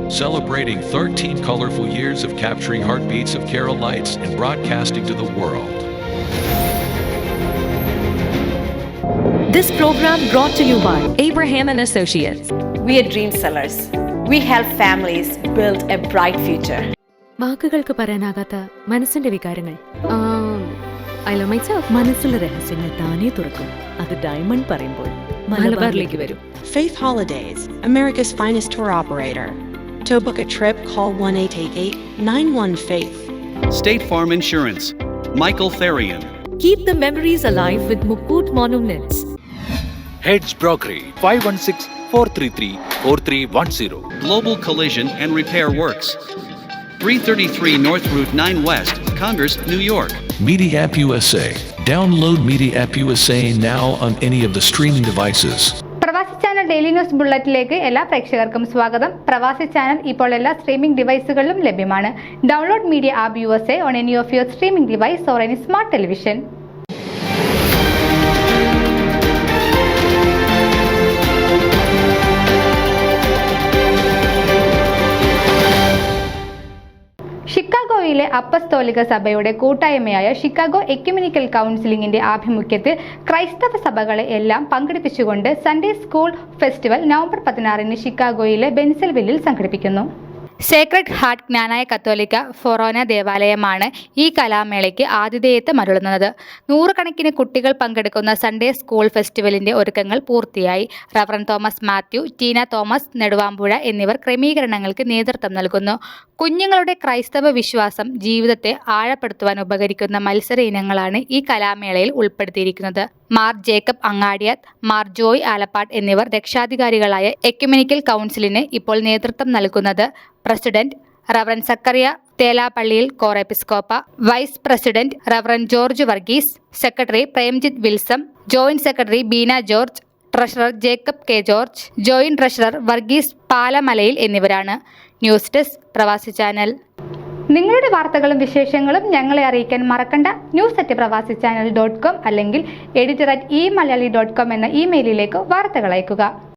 celebrating 13 colorful years of capturing heartbeats of Keralites and broadcasting to the world. This program brought to you by Abraham and Associates. We are dream sellers. We help families build a bright future. വാക്കുകൾക്ക് പറയാനാകാത്ത മനസ്സിന്റെ വികാരങ്ങൾ. I love myself. മനസ്സിലെ രഹസ്യങ്ങൾ താനേ തുറക്കും. അത് diamond പറയുമ്പോൾ മലബാറിലേക്ക് വരും. Faith Holidays, America's finest tour operator. To book a trip, call 1-888-91-FAITH. State Farm Insurance, Michael Therian. Keep the memories alive with Mukut Monuments. Heads Brokery 516-433-4310. Global Collision and Repair Works, 333 North Route 9 West, Congress, New York. Media App USA. Download Media App USA now on any of the streaming devices. പ്രവാസി channel daily news ബുള്ളറ്റിലേക്ക് എല്ലാ പ്രേക്ഷകർക്കും സ്വാഗതം. പ്രവാസി channel ഇപ്പോൾ എല്ലാ streaming ഡിവൈസുകളിലും ലഭ്യമാണ്. Download media app USA on any of your streaming device or any smart television. ഷിക്കാഗോയിലെ അപ്പസ്തോലിക സഭയുടെ കൂട്ടായ്മയായ ഷിക്കാഗോ എക്യുമെനിക്കൽ കൗൺസിലിംഗിന്റെ ആഭിമുഖ്യത്തിൽ ക്രൈസ്തവ സഭകളെ എല്ലാം പങ്കെടുപ്പിച്ചുകൊണ്ട് സൺഡേ സ്കൂൾ ഫെസ്റ്റിവൽ നവംബർ 16 ഷിക്കാഗോയിലെ ബെൻസിൽവില്ലിൽ സംഘടിപ്പിക്കുന്നു. സേക്രഡ് ഹാർട്ട് ജ്ഞാനായ കത്തോലിക്ക ഫൊറോന ദേവാലയമാണ് ഈ കലാമേളയ്ക്ക് ആതിഥേയത്വം അരുളുന്നത്. നൂറുകണക്കിന് കുട്ടികൾ പങ്കെടുക്കുന്ന സൺഡേ സ്കൂൾ ഫെസ്റ്റിവലിന്റെ ഒരുക്കങ്ങൾ പൂർത്തിയായി. Reverend Thomas Mathew, Teena Thomas Neduvampuzha എന്നിവർ ക്രമീകരണങ്ങൾക്ക് നേതൃത്വം നൽകുന്നു. കുഞ്ഞുങ്ങളുടെ ക്രൈസ്തവ വിശ്വാസം ജീവിതത്തെ ആഴപ്പെടുത്തുവാൻ ഉപകരിക്കുന്ന മത്സര ഇനങ്ങളാണ് ഈ കലാമേളയിൽ ഉൾപ്പെടുത്തിയിരിക്കുന്നത്. മാർ ജേക്കബ് അങ്ങാടിയാത്ത്, മാർ ജോയ് ആലപ്പാട്ട് എന്നിവർ രക്ഷാധികാരികളായ എക്യുമെനിക്കൽ കൗൺസിലിന് ഇപ്പോൾ നേതൃത്വം നൽകുന്നത്. President reverend Zacharia Thelappallil Cor Episcopa, vice president reverend George Varghese, secretary Premjith Wilson, joint secretary Beena George, treasurer Jacob K George, joint treasurer Varghese Palamalayil എന്നിവരാണ്. News desk Pravasi channel. നിങ്ങളുടെ വാർത്തകളും വിശേഷങ്ങളും ഞങ്ങളെ അറിയിക്കാൻ മറക്കണ്ട. news@pravasichannel.com അല്ലെങ്കിൽ editor@eMalayali.com എന്ന ഇമെയിലിലേക്ക് വാർത്തകൾ അയക്കുക.